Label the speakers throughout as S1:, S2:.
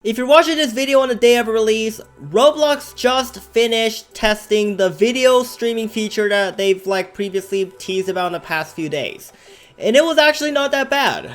S1: If you're watching this video on the day of release, Roblox just finished testing the video streaming feature that they've previously teased about in the past few days. And it was actually not that bad.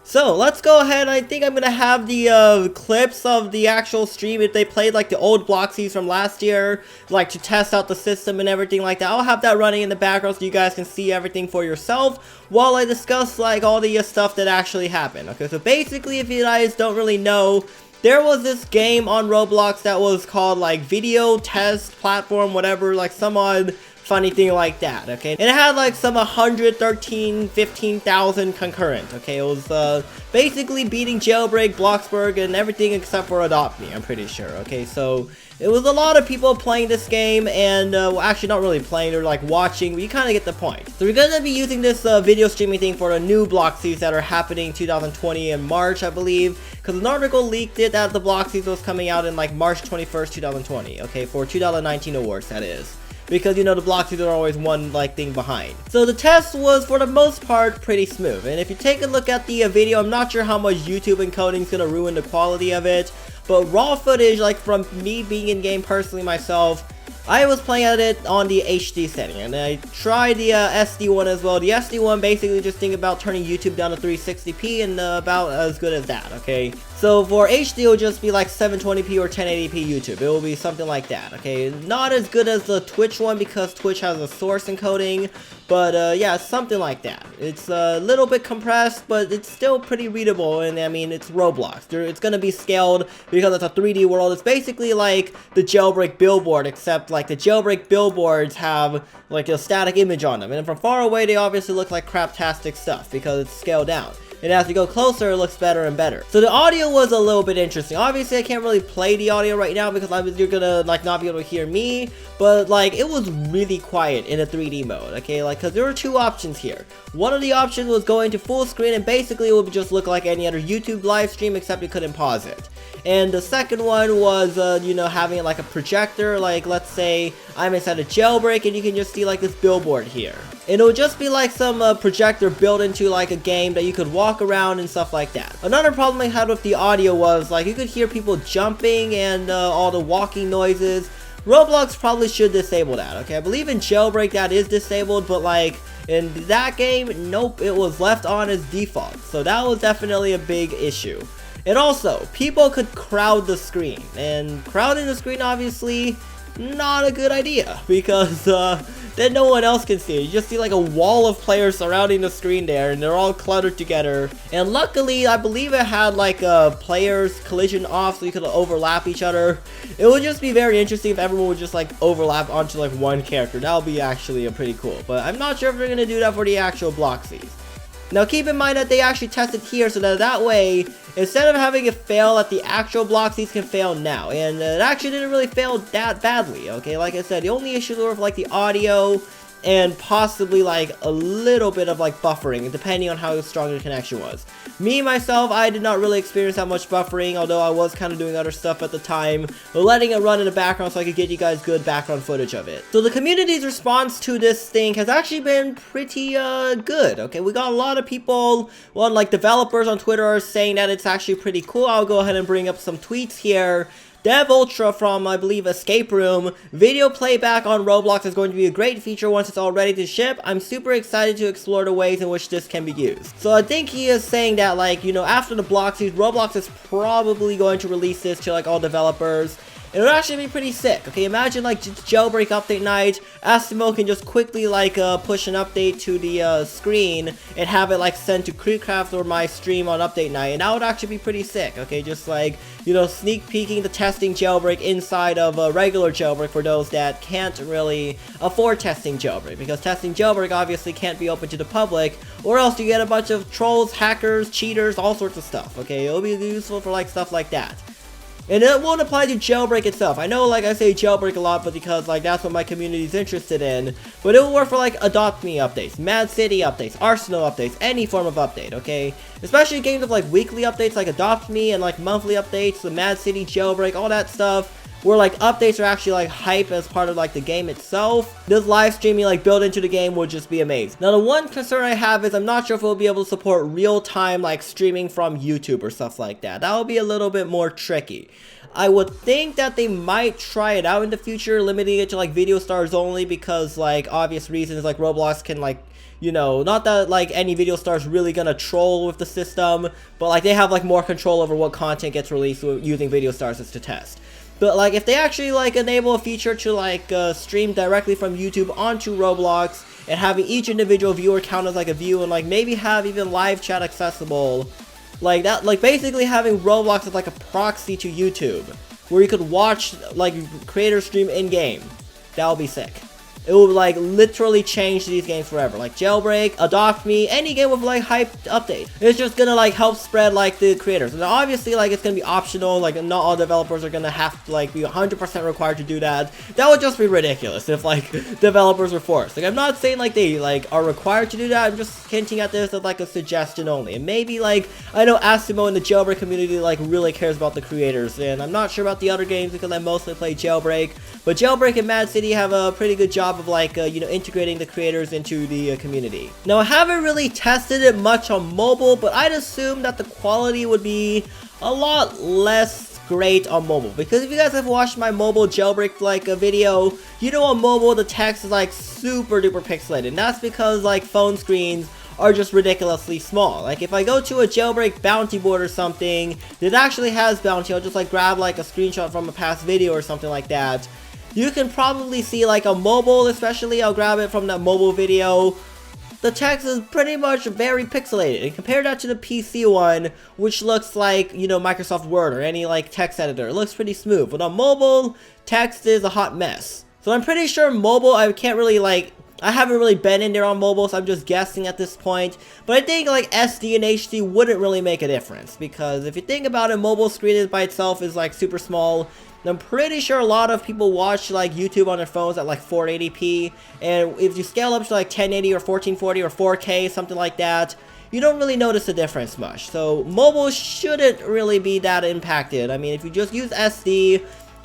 S1: So let's go ahead. I think I'm gonna have the clips of the actual stream if they played the old Bloxies from last year, to test out the system and everything like that. I'll have that running in the background so you guys can see everything for yourself while I discuss all the stuff that actually happened. Okay, so basically, if you guys don't really know, there was this game on Roblox that was called Video Test Platform, whatever, some odd funny thing like that, okay? And it had some 15,000 concurrent, okay? It was basically beating Jailbreak, Bloxburg, and everything except for Adopt Me, I'm pretty sure, okay? So it was a lot of people playing this game, and well, actually not really playing, they're watching, but you kind of get the point. So we're gonna be using this video streaming thing for the new Bloxies that are happening 2020 in March, I believe, because an article leaked it that the Bloxies was coming out in March 21st, 2020, okay, for 2019 awards, that is. Because, the Bloxies are always one, thing behind. So the test was, for the most part, pretty smooth. And if you take a look at the video, I'm not sure how much YouTube encoding is going to ruin the quality of it. But raw footage, from me being in-game personally myself, I was playing at it on the HD setting, and I tried the SD one as well. The SD one basically just think about turning YouTube down to 360p and about as good as that, okay? So for HD, it'll just be 720p or 1080p YouTube. It will be something like that, okay? Not as good as the Twitch one because Twitch has a source encoding, but yeah, something like that. It's a little bit compressed, but it's still pretty readable, and I mean, it's Roblox. It's gonna be scaled because it's a 3D world. It's basically like the Jailbreak billboard, except the Jailbreak billboards have a static image on them, and from far away they obviously look like craptastic stuff because it's scaled down. And as you go closer, it looks better and better. So the audio was a little bit interesting. Obviously, I can't really play the audio right now because you're gonna not be able to hear me. But it was really quiet in a 3D mode, okay? Because there were two options here. One of the options was going to full screen, and basically it would just look like any other YouTube live stream, except you couldn't pause it. And the second one was, having it a projector. Let's say I'm inside a Jailbreak, and you can just see this billboard here. And it would just be some projector built into a game that you could walk around and stuff like that. Another problem I had with the audio was you could hear people jumping and all the walking noises. Roblox probably should disable that, okay? I believe in Jailbreak that is disabled, but in that game, nope, it was left on as default. So that was definitely a big issue. And also, people could crowd the screen, and crowding the screen obviously not a good idea because then no one else can see it. You just see a wall of players surrounding the screen there, and they're all cluttered together. And luckily, I believe it had players collision off so you could overlap each other. It would just be very interesting if everyone would just overlap onto one character. That would be actually pretty cool, but I'm not sure if they're gonna do that for the actual Bloxies. Now keep in mind that they actually tested here so that way, instead of having it fail at the actual Bloxies, can fail now. And it actually didn't really fail that badly, okay? Like I said, the only issues were with the audio and possibly a little bit of buffering, depending on how strong the connection was. Me, myself, I did not really experience that much buffering, although I was kind of doing other stuff at the time, but letting it run in the background so I could get you guys good background footage of it. So the community's response to this thing has actually been pretty good, okay? We got a lot of people, well, developers on Twitter are saying that it's actually pretty cool. I'll go ahead and bring up some tweets here. Dev Ultra from, I believe, Escape Room. Video playback on Roblox is going to be a great feature once it's all ready to ship. I'm super excited to explore the ways in which this can be used. So I think he is saying that, after the Bloxies, Roblox is probably going to release this to, all developers. It would actually be pretty sick, okay? Imagine, Jailbreak update night, Asimo can just quickly, push an update to the, screen and have it, sent to Creepcraft or my stream on update night, and that would actually be pretty sick, okay? Just, sneak peeking the testing Jailbreak inside of a regular Jailbreak for those that can't really afford testing Jailbreak, because testing Jailbreak obviously can't be open to the public, or else you get a bunch of trolls, hackers, cheaters, all sorts of stuff, okay? It'll be useful for, stuff like that. And it won't apply to Jailbreak itself. I know, I say Jailbreak a lot, but because, that's what my community is interested in. But it will work for, Adopt Me updates, Mad City updates, Arsenal updates, any form of update, okay? Especially games with, weekly updates, Adopt Me, and, monthly updates, the Mad City, Jailbreak, all that stuff. where like updates are actually like hype as part of like the game itself, this live streaming like built into the game would just be amazing. Now the one concern I have is I'm not sure if we'll be able to support real-time like streaming from YouTube or stuff like that. That would be a little bit more tricky. I would think that they might try it out in the future, limiting it to like video stars only, because like obvious reasons, like Roblox can like, you know, not that like any video star is really gonna troll with the system, but like they have like more control over what content gets released using video stars as to test. But like if they actually like enable a feature to like stream directly from YouTube onto Roblox, and having each individual viewer count as like a view, and like maybe have even live chat accessible, like that, like basically having Roblox as like a proxy to YouTube, where you could watch like creators stream in game, that would be sick. It will like literally change these games forever. Like Jailbreak, Adopt Me, any game with like hyped updates. It's just gonna like help spread like the creators. And obviously like it's gonna be optional, like not all developers are gonna have to like be 100% required to do that. That would just be ridiculous if like developers were forced. Like I'm not saying like they like are required to do that, I'm just hinting at this as like a suggestion only. And maybe like, I know Asimo in the Jailbreak community like really cares about the creators, and I'm not sure about the other games because I mostly play Jailbreak, but Jailbreak and Mad City have a pretty good job of like you know, integrating the creators into the community. Now I haven't really tested it much on mobile, but I'd assume that the quality would be a lot less great on mobile, because if you guys have watched my mobile Jailbreak like a video, you know on mobile the text is like super duper pixelated, and that's because like phone screens are just ridiculously small. Like if I go to a Jailbreak bounty board or something that actually has bounty, I'll just like grab like a screenshot from a past video or something like that. You can probably see like a mobile, especially I'll grab it from that mobile video, the text is pretty much very pixelated. And compare that to the PC one, which looks like, you know, Microsoft Word or any like text editor. It looks pretty smooth. But on mobile, text is a hot mess. So I'm pretty sure mobile, I can't really like, I haven't really been in there on mobile, so I'm just guessing at this point. But I think like SD and HD wouldn't really make a difference, because if you think about it, mobile screen by itself is like super small. I'm pretty sure a lot of people watch like YouTube on their phones at like 480p, and if you scale up to like 1080 or 1440 or 4K, something like that, you don't really notice the difference much. So mobile shouldn't really be that impacted. I mean, if you just use SD,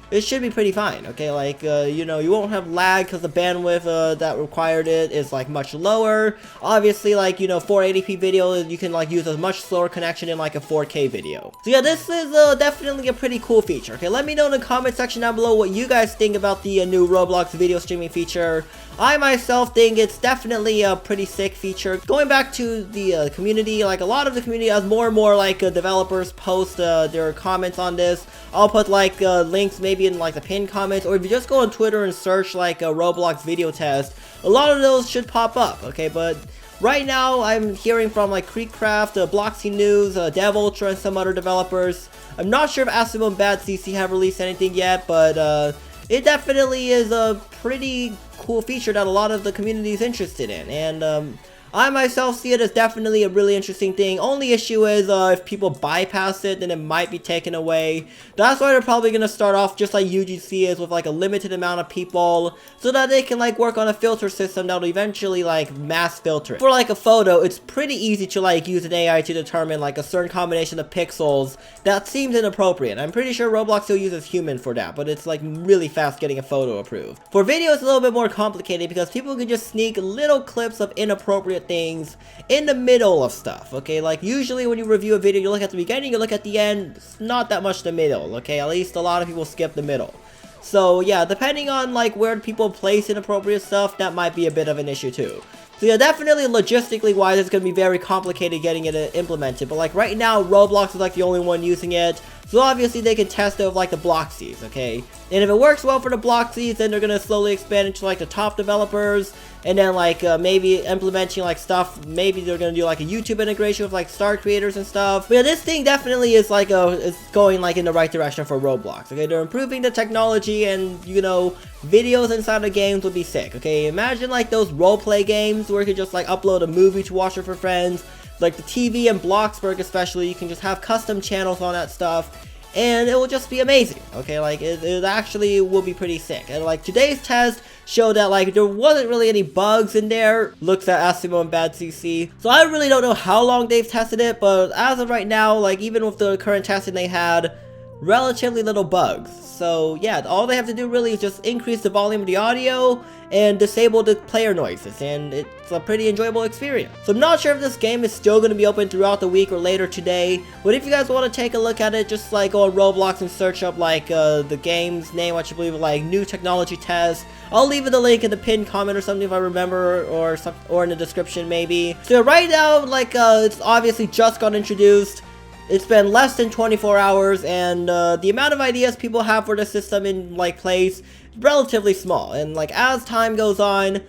S1: it should be pretty fine, okay? Like, you know, you won't have lag because the bandwidth that required it is, like, much lower. Obviously, like, you know, 480p video, you can, like, use a much slower connection in, like, a 4K video. So, yeah, this is definitely a pretty cool feature, okay? Let me know in the comment section down below what you guys think about the new Roblox video streaming feature. I myself think it's definitely a pretty sick feature. Going back to the community, like, a lot of the community, as more and more, like, developers post their comments on this, I'll put, like, links maybe in like the pinned comments, or if you just go on Twitter and search like a Roblox video test, a lot of those should pop up, okay? But right now I'm hearing from like Creekcraft, Bloxy News, Dev Ultra, and some other developers. I'm not sure if Asimo and Bad CC have released anything yet, but it definitely is a pretty cool feature that a lot of the community is interested in, and I myself see it as definitely a really interesting thing. Only issue is if people bypass it, then it might be taken away. That's why they're probably going to start off just like UGC is, with like a limited amount of people, so that they can like work on a filter system that will eventually like mass filter it. For like a photo, it's pretty easy to like use an AI to determine like a certain combination of pixels that seems inappropriate. I'm pretty sure Roblox still uses human for that, but it's like really fast getting a photo approved. For video, it's a little bit more complicated because people can just sneak little clips of inappropriate things in the middle of stuff, okay? Like usually when you review a video, you look at the beginning, you look at the end, it's not that much the middle, okay? At least a lot of people skip the middle. So yeah, depending on like where people place inappropriate stuff, that might be a bit of an issue too. So yeah, definitely logistically wise, it's going to be very complicated getting it implemented. But like right now, Roblox is like the only one using it. So obviously they can test it with like the Bloxies, okay? And if it works well for the Bloxies, then they're going to slowly expand into like the top developers. And then like maybe implementing like stuff, maybe they're going to do like a YouTube integration with like star creators and stuff. But yeah, this thing definitely is like is going like in the right direction for Roblox, okay? They're improving the technology, and you know, videos inside the games would be sick, okay? Imagine like those roleplay games where you could just like upload a movie to watch it for friends. Like the TV and Bloxburg especially, you can just have custom channels on that stuff, and it will just be amazing, okay? Like it actually will be pretty sick. And like today's test showed that like there wasn't really any bugs in there. Looks at Asimo and Bad CC. So I really don't know how long they've tested it, but as of right now, like even with the current testing they had, relatively little bugs. So yeah, all they have to do really is just increase the volume of the audio and disable the player noises, and it's a pretty enjoyable experience. So I'm not sure if this game is still going to be open throughout the week or later today, but if you guys want to take a look at it, just like go on Roblox and search up like the game's name, which I believe is like New Technology Test. I'll leave the link in the pinned comment or something if I remember, or in the description maybe. So right now, like it's obviously just got introduced. It's been less than 24 hours, and the amount of ideas people have for the system in like place is relatively small. And like as time goes on,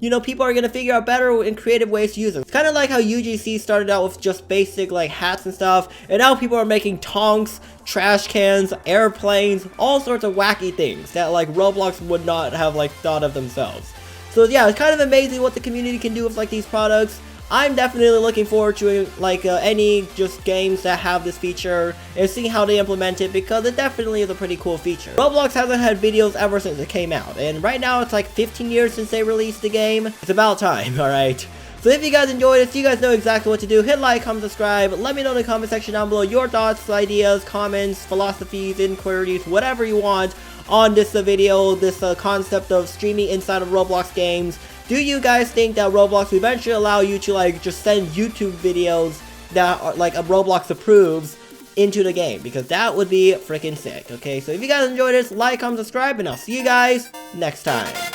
S1: you know, people are gonna figure out better and creative ways to use it. It's kind of like how UGC started out with just basic like hats and stuff, and now people are making tonks, trash cans, airplanes, all sorts of wacky things that like Roblox would not have like thought of themselves. So yeah, it's kind of amazing what the community can do with like these products. I'm definitely looking forward to like any just games that have this feature and seeing how they implement it, because it definitely is a pretty cool feature. Roblox hasn't had videos ever since it came out, and right now it's like 15 years since they released the game. It's about time, alright? So if you guys enjoyed it, you guys know exactly what to do. Hit like, comment, subscribe. Let me know in the comment section down below your thoughts, ideas, comments, philosophies, inquiries, whatever you want on this video, this concept of streaming inside of Roblox games. Do you guys think that Roblox will eventually allow you to like just send YouTube videos that are like Roblox approves into the game? Because that would be freaking sick. Okay, so if you guys enjoyed this, like, comment, subscribe, and I'll see you guys next time.